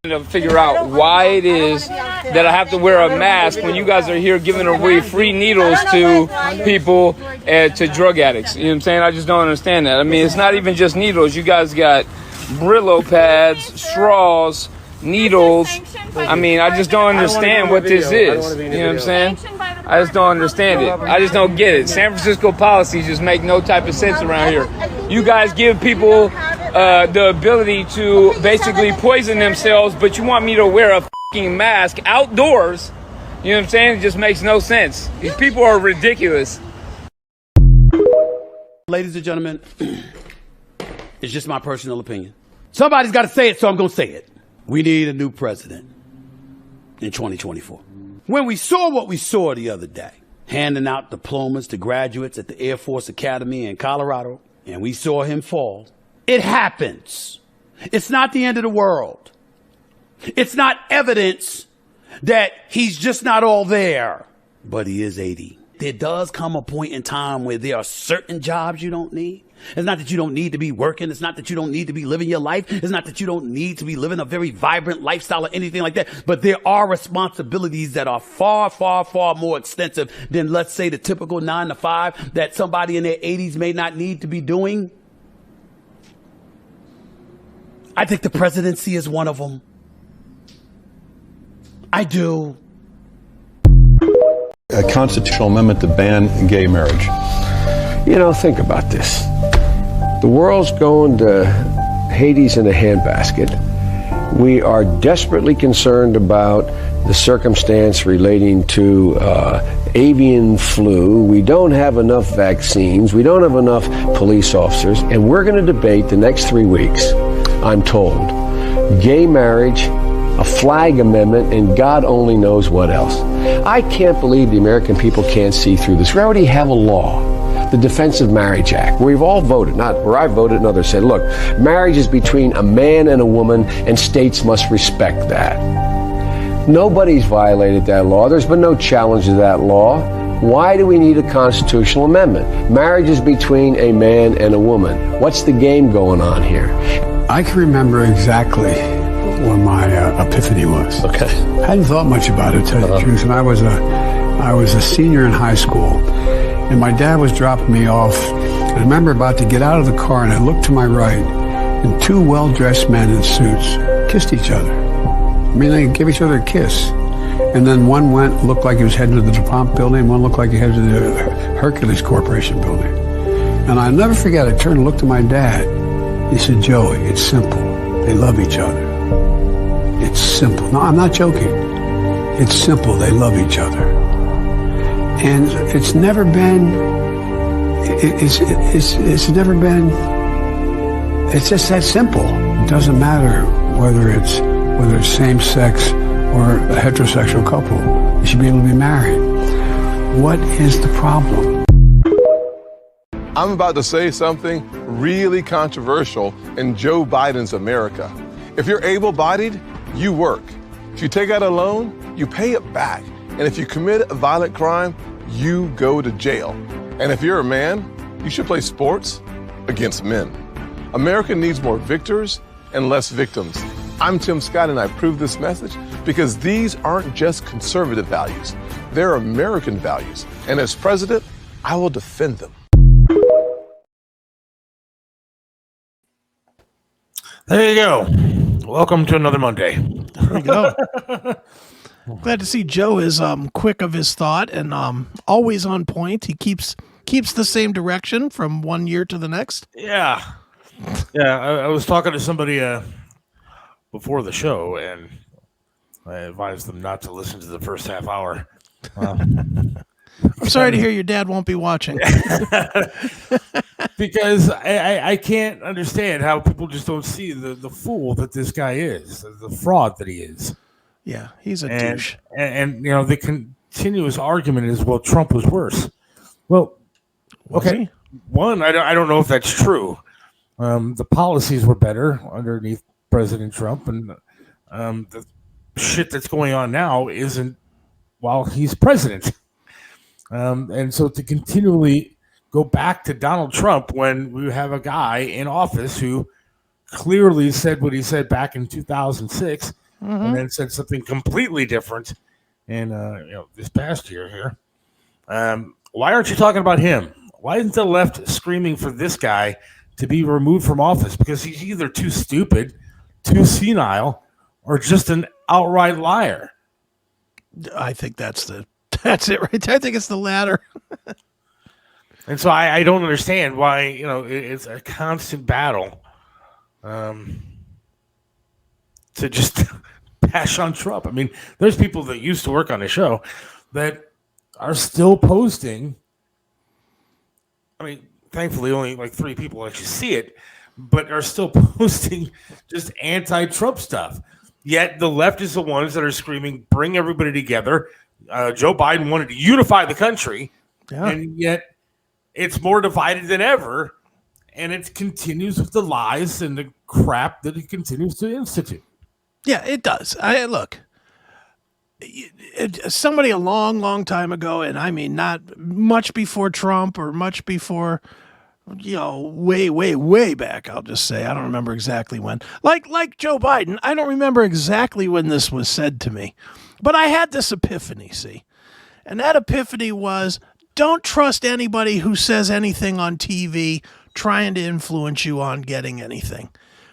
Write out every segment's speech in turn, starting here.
To figure out why it is that I have to wear a mask when you guys are here giving away free needles to people and to drug addicts. You know what I'm saying? I just don't understand that. I mean, it's not even just needles. You guys got Brillo pads, straws, needles. I mean, I just don't understand what this is. You know what I'm saying? I just don't understand it. I just don't get it. San Francisco policies just make no type of sense around here. You guys give people the ability to basically poison themselves, but you want me to wear a fucking mask outdoors. You know what I'm saying? It just makes no sense. These people are ridiculous. Ladies and gentlemen, it's just my personal opinion. Somebody's got to say it, so I'm going to say it. We need a new president in 2024. When we saw what we saw the other day, handing out diplomas to graduates at the Air Force Academy in Colorado, and we saw him fall, it happens. It's not the end of the world. It's not evidence that he's just not all there, but he is 80. There does come a point in time where there are certain jobs you don't need. It's not that you don't need to be working. It's not that you don't need to be living your life. It's not that you don't need to be living a very vibrant lifestyle or anything like that. But there are responsibilities that are far, far, far more extensive than, let's say, the typical 9 to 5 that somebody in their 80s may not need to be doing. I think the presidency is one of them. I do. A constitutional amendment to ban gay marriage. You know, think about this. The world's going to Hades in a handbasket. We are desperately concerned about the circumstance relating to avian flu. We don't have enough vaccines. We don't have enough police officers. And we're going to debate the next 3 weeks, I'm told, gay marriage, a flag amendment, and God only knows what else. I can't believe the American people can't see through this. We already have a law, the Defense of Marriage Act, where we've all voted, not where I voted and others said, look, marriage is between a man and a woman, and states must respect that. Nobody's violated that law. There's been no challenge to that law. Why do we need a constitutional amendment? Marriage is between a man and a woman. What's the game going on here? I can remember exactly where my epiphany was. Okay. I hadn't thought much about it, to tell you the truth. And I was a senior in high school, and my dad was dropping me off. I remember about to get out of the car, and I looked to my right, and 2 well-dressed men in suits kissed each other. I mean, they gave each other a kiss. And then one looked like he was heading to the DuPont building, and one looked like he headed to the Hercules Corporation building. And I'll never forget, I turned and looked at my dad. He said, Joey, it's simple. They love each other. It's simple. No, I'm not joking. It's simple. They love each other. And it's never been, it's never been, it's just that simple. It doesn't matter whether it's same sex or a heterosexual couple. You should be able to be married. What is the problem? I'm about to say something really controversial in Joe Biden's America. If you're able-bodied, you work. If you take out a loan, you pay it back. And if you commit a violent crime, you go to jail. And if you're a man, you should play sports against men. America needs more victors and less victims. I'm Tim Scott, and I approve this message because these aren't just conservative values. They're American values. And as president, I will defend them. There you go. Welcome to another Monday. There we go. Glad to see Joe is quick of his thought and always on point. He keeps the same direction from one year to the next. Yeah. I was talking to somebody before the show, and I advised them not to listen to the first half hour. I'm sorry to hear your dad won't be watching. Because I can't understand how people just don't see the fool that this guy is, the fraud that he is. Yeah, he's a douche. And you know, the continuous argument is, well, Trump was worse. Well, okay. One, I don't know if that's true. The policies were better underneath President Trump, and the shit that's going on now isn't while he's president. And so to continually go back to Donald Trump when we have a guy in office who clearly said what he said back in 2006 and then said something completely different in this past year here. Why aren't you talking about him? Why isn't the left screaming for this guy to be removed from office? Because he's either too stupid, too senile, or just an outright liar. I think that's it right there. I think it's the latter. And so I don't understand why, it's a constant battle to just bash on Trump. I mean, there's people that used to work on the show that are still posting. I mean, thankfully, only like 3 people actually see it, but are still posting just anti-Trump stuff. Yet the left is the ones that are screaming, bring everybody together. Joe Biden wanted to unify the country, and yet it's more divided than ever, and it continues with the lies and the crap that it continues to institute. Yeah, it does. Look, somebody a long, long time ago, and I mean not much before Trump or much before, way, way, way back, I'll just say. I don't remember exactly when. Like Joe Biden, I don't remember exactly when this was said to me. But I had this epiphany, see? And that epiphany was, don't trust anybody who says anything on TV trying to influence you on getting anything.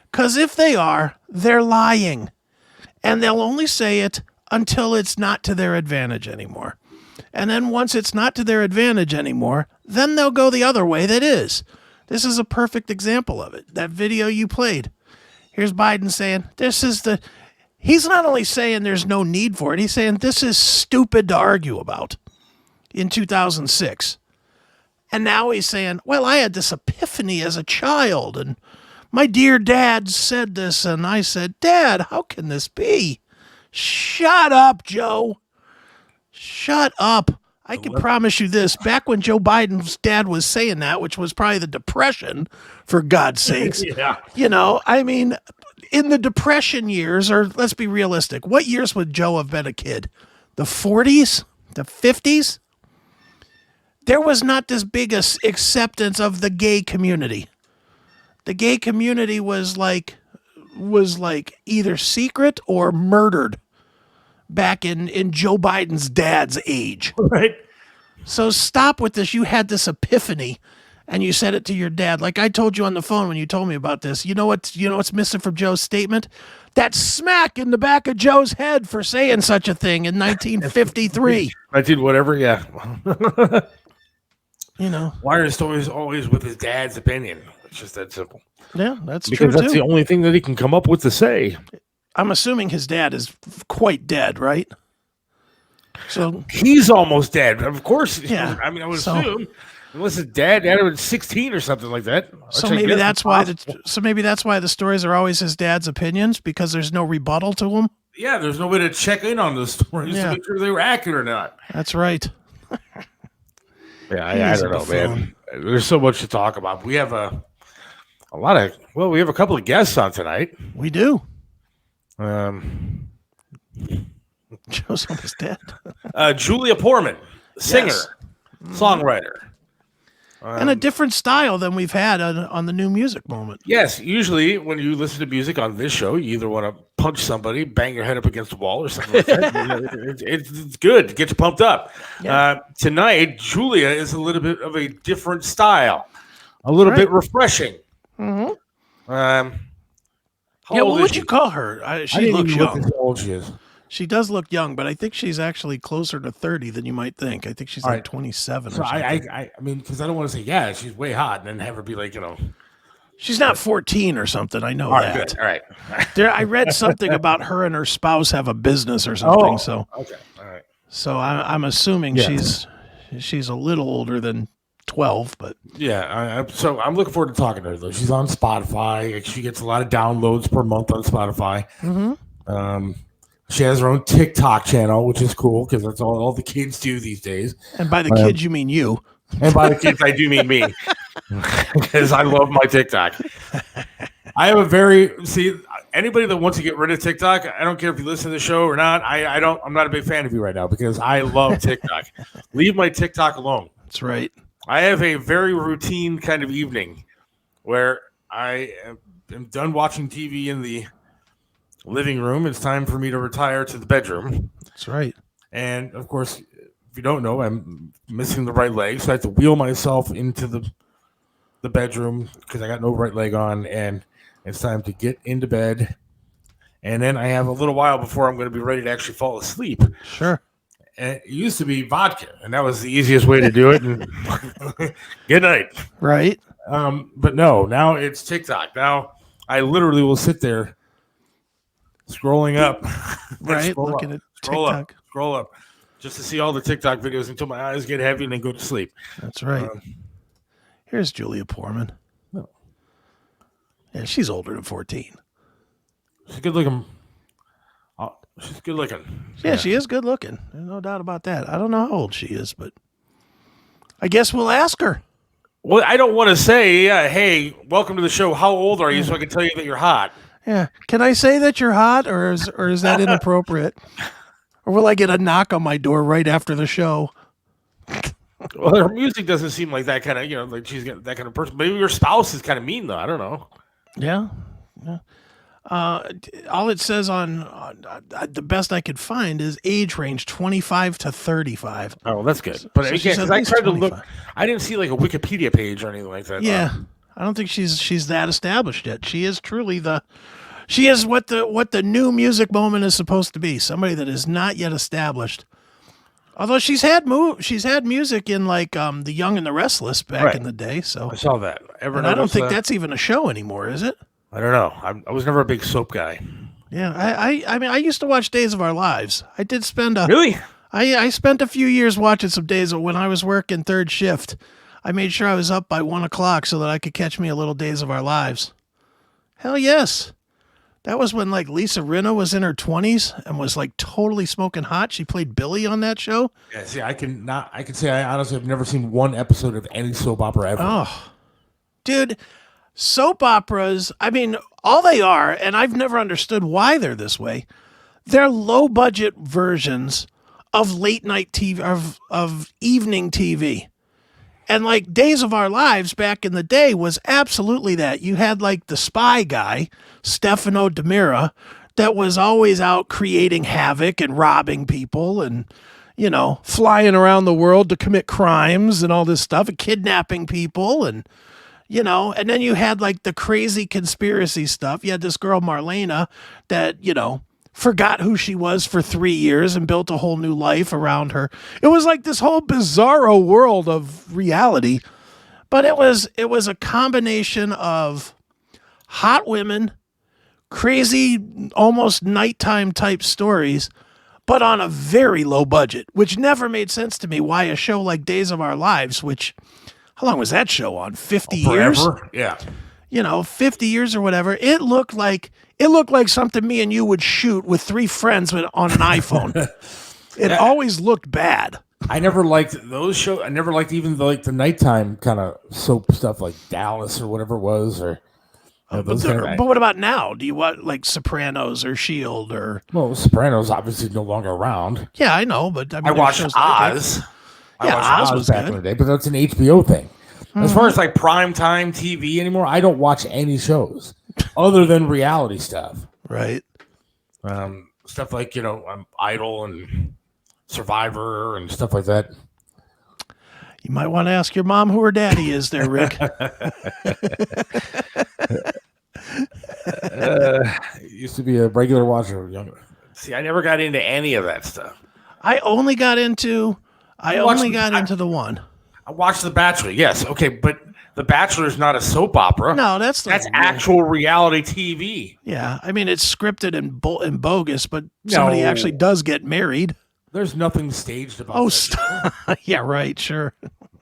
Because if they are, they're lying. And they'll only say it until it's not to their advantage anymore. And then once it's not to their advantage anymore, then they'll go the other way that is. This is a perfect example of it. That video you played. Here's Biden saying, he's not only saying there's no need for it, he's saying this is stupid to argue about in 2006. And now he's saying, well, I had this epiphany as a child, and my dear dad said this, and I said, Dad, how can this be? Shut up, Joe. Shut up. I can promise you this. Back when Joe Biden's dad was saying that, which was probably the Depression, for God's sakes. Yeah. I mean, in the Depression years, or let's be realistic, what years would Joe have been a kid? The 40s? The 50s? There was not this big acceptance of the gay community. The gay community was like either secret or murdered back in Joe Biden's dad's age. Right. So stop with this. You had this epiphany and you said it to your dad. Like I told you on the phone when you told me about this. You know what's missing from Joe's statement? That smack in the back of Joe's head for saying such a thing in 1953. I did whatever, yeah. Wire is always with his dad's opinion. It's just that simple. Yeah, that's because true, that's too. the only thing that he can come up with to say. I'm assuming his dad is quite dead, right? So he's almost dead. Of course. Yeah. I would assume. Unless his dad was 16 or something like that. So maybe that's why the stories are always his dad's opinions, because there's no rebuttal to them. Yeah, there's no way to check in on those stories to make sure they were accurate or not. That's right. Yeah, I don't know, man. There's so much to talk about. We have we have a couple of guests on tonight. We do. Joe's almost dead. Julia Poorman, singer, songwriter. And a different style than we've had on the New Music Moment. Yes, usually when you listen to music on this show, you either want to punch somebody, bang your head up against the wall, or something like that. It's good to get you pumped up. Yeah. Tonight, Julia is a little bit of a different style, a little bit refreshing. Mm-hmm. What would you call her? She looks young. Look how old she is. She does look young, but I think she's actually closer to 30 than you might think. I think she's like 27 or something. I mean, because I don't want to say, she's way hot, and then have her be like, She's not 14 or something. I know that. Good. All right. I read something about her and her spouse have a business or something. Okay. All right. So I'm assuming she's a little older than 12, but so I'm looking forward to talking to her though. She's on Spotify. She gets a lot of downloads per month on Spotify. Mm-hmm. She has her own TikTok channel, which is cool because that's all the kids do these days. And by the kids, you mean you. And by the kids, I do mean me. because I love my TikTok. I have anybody that wants to get rid of TikTok, I don't care if you listen to the show or not. I'm not a big fan of you right now because I love TikTok. Leave my TikTok alone. That's right. I have a very routine kind of evening where I am done watching TV in the living room. It's time for me to retire to the bedroom. That's right. And of course, if you don't know, I'm missing the right leg, so I have to wheel myself into the bedroom because I got no right leg on, and it's time to get into bed. And then I have a little while before I'm going to be ready to actually fall asleep. Sure. And it used to be vodka, and that was the easiest way to do it. And good night. Right. But no, now it's TikTok. Now I literally will sit there scrolling up. Right. Looking at TikTok. Scroll up. Just to see all the TikTok videos until my eyes get heavy and then go to sleep. That's right. Here's Julia Poorman. No. Yeah, she's older than 14. She's good looking. She's good looking. Yeah, she is good looking. There's no doubt about that. I don't know how old she is, but I guess we'll ask her. Well, I don't want to say, hey, welcome to the show. How old are you so I can tell you that you're hot? Yeah. Can I say that you're hot, or is that inappropriate? Or will I get a knock on my door right after the show? Well, her music doesn't seem like that kind of, like she's that kind of person. Maybe your spouse is kind of mean, though. I don't know. Yeah. All it says on the best I could find is age range 25 to 35. Oh, well, that's good. But So again, says because I at least tried to 25. look, I didn't see like a Wikipedia page or anything like that. Yeah. I don't think she's that established yet. She is truly she is what the new music moment is supposed to be. Somebody that is not yet established. Although she's had music in like The Young and the Restless back in the day. So I saw that. And I don't think that's even a show anymore, is it? I don't know. I was never a big soap guy. Yeah, I mean, I used to watch Days of Our Lives. I did spend Really? I spent a few years watching some days when I was working third shift. I made sure I was up by 1:00 so that I could catch me a little Days of Our Lives. Hell yes. That was when like Lisa Rinna was in her 20s and was like totally smoking hot. She played Billy on that show. Yeah, see, I can say I honestly have never seen one episode of any soap opera ever. Oh, dude, soap operas, I mean, all they are, and I've never understood why they're this way, they're low budget versions of late night TV, of evening TV. And like Days of Our Lives back in the day was absolutely that. You had like the spy guy, Stefano DiMera, that was always out creating havoc and robbing people and, flying around the world to commit crimes and all this stuff and kidnapping people and, and then you had like the crazy conspiracy stuff. You had this girl, Marlena, that, forgot who she was for 3 years and built a whole new life around her. It was like this whole bizarro world of reality, but it was a combination of hot women, crazy, almost nighttime type stories, but on a very low budget, which never made sense to me why a show like Days of Our Lives, which, how long was that show on? 50 years? Yeah. 50 years or whatever. It looked like something me and you would shoot with 3 friends on an iPhone. It always looked bad. I never liked those shows. I never liked even the nighttime kind of soap stuff like Dallas or whatever it was. Or but what about now? Do you want like Sopranos or S.H.I.E.L.D. or? Well, Sopranos obviously no longer around. Yeah, I know, but I mean, I watched Oz. I watched Oz was back good. in the day, but that's an HBO thing. As far as like primetime TV anymore, I don't watch any shows other than reality stuff. Right. Stuff like, Idol and Survivor and stuff like that. You might want to ask your mom who her daddy is there, Rick. Used to be a regular watcher. See, I never got into any of that stuff. I only got into the one. I watched The Bachelor, yes. Okay, but The Bachelor is not a soap opera. No, that's actual reality TV. Yeah, I mean, it's scripted and bogus, but somebody actually does get married. There's nothing staged about that. Yeah, right, sure.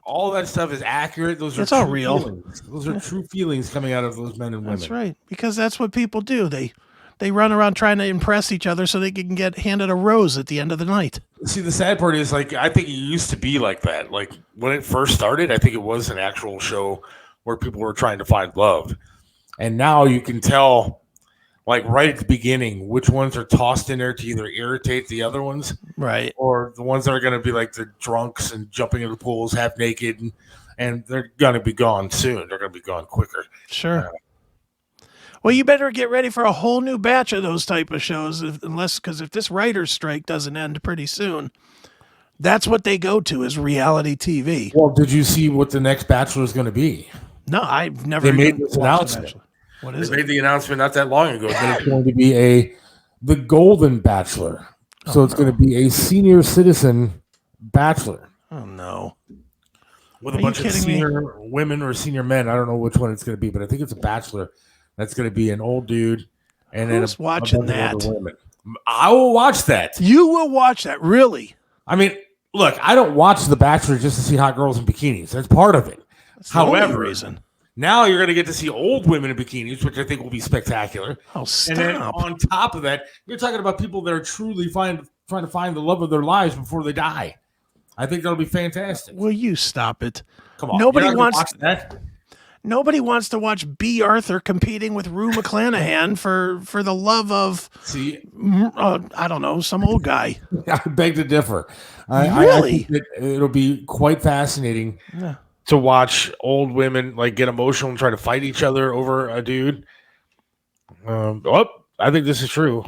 All that stuff is accurate. It's all real. Feelings. Those are true feelings coming out of those men and women. That's right, because that's what people do. They run around trying to impress each other so they can get handed a rose at the end of the night. See, the sad part is, like, I think it used to be like that. Like, when it first started, I think it was an actual show where people were trying to find love. And now you can tell, like right at the beginning, which ones are tossed in there to either irritate the other ones, right, or the ones that are going to be like the drunks and jumping into the pools half naked, and they're going to be gone soon. They're going to be gone quicker. Sure. Well, you better get ready for a whole new batch of those type of shows, because if this writer's strike doesn't end pretty soon, that's what they go to is reality TV. Well, did you see what the next Bachelor is going to be? No, I've never. They made this announcement. What is they it? made the announcement not that long ago that it's going to be the Golden Bachelor. So it's going to be a senior citizen bachelor. Oh no! With a bunch of senior women or senior men. I don't know which one it's going to be, but I think it's a bachelor. That's going to be an old dude, and Who's then watching bunch of that? older women. I will watch that. You will watch that, really? I mean, look, I don't watch The Bachelor just to see hot girls in bikinis. That's part of it. However, reason. Now you're going to get to see old women in bikinis, which I think will be spectacular. Oh, stop. And then on top of that, you're talking about people that are truly trying to find the love of their lives before they die. I think that'll be fantastic. Will you stop it? Come on. Nobody wants watch that. Nobody wants to watch B. Arthur competing with Rue McClanahan for the love of, I don't know, some old guy. I beg to differ. Really? I think it'll be quite fascinating to watch old women like get emotional and try to fight each other over a dude. I think this is true.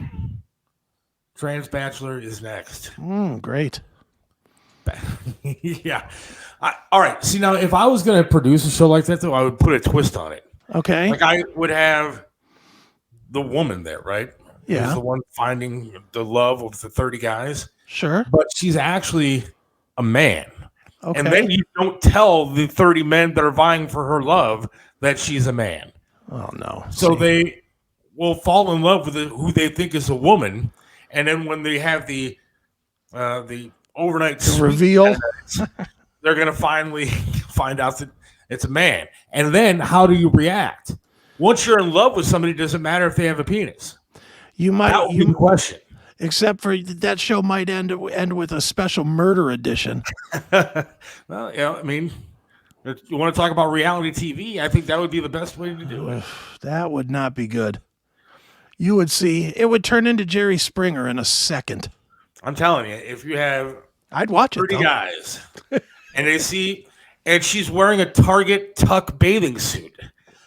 Trans Bachelor is next. Great. Yeah. All right. See, now, if I was going to produce a show like that, though, I would put a twist on it. Okay. Like, I would have the woman there, right? Yeah. Who's the one finding the love of the 30 guys. Sure. But she's actually a man. Okay. And then you don't tell the 30 men that are vying for her love that she's a man. Oh, no. So they will fall in love with who they think is a woman. And then when they have the overnight reveal, they're going to finally find out that it's a man. And then how do you react? Once you're in love with somebody, it doesn't matter if they have a penis. That would be the question. Except for that show might end with a special murder edition. Well, yeah, I mean, you want to talk about reality TV? I think that would be the best way to do it. That would not be good. You would see it would turn into Jerry Springer in a second. I'm telling you, if you have I'd watch 30 it, guys and they see, and she's wearing a Target tuck bathing suit.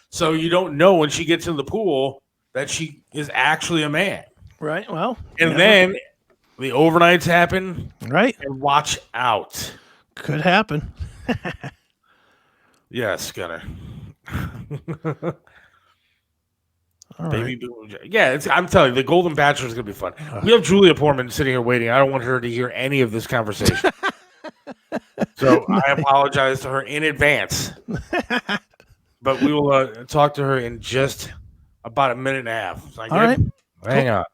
So you don't know when she gets in the pool that she is actually a man. Right. Well, and then the overnights happen. Right. And watch out. Could happen. Yes, Gunner. All Baby right. Yeah, I'm telling you, the Golden Bachelor is going to be fun. We have Julia Portman sitting here waiting. I don't want her to hear any of this conversation. So I apologize to her in advance. But we will talk to her in just about a minute and a half. All right. Hang on.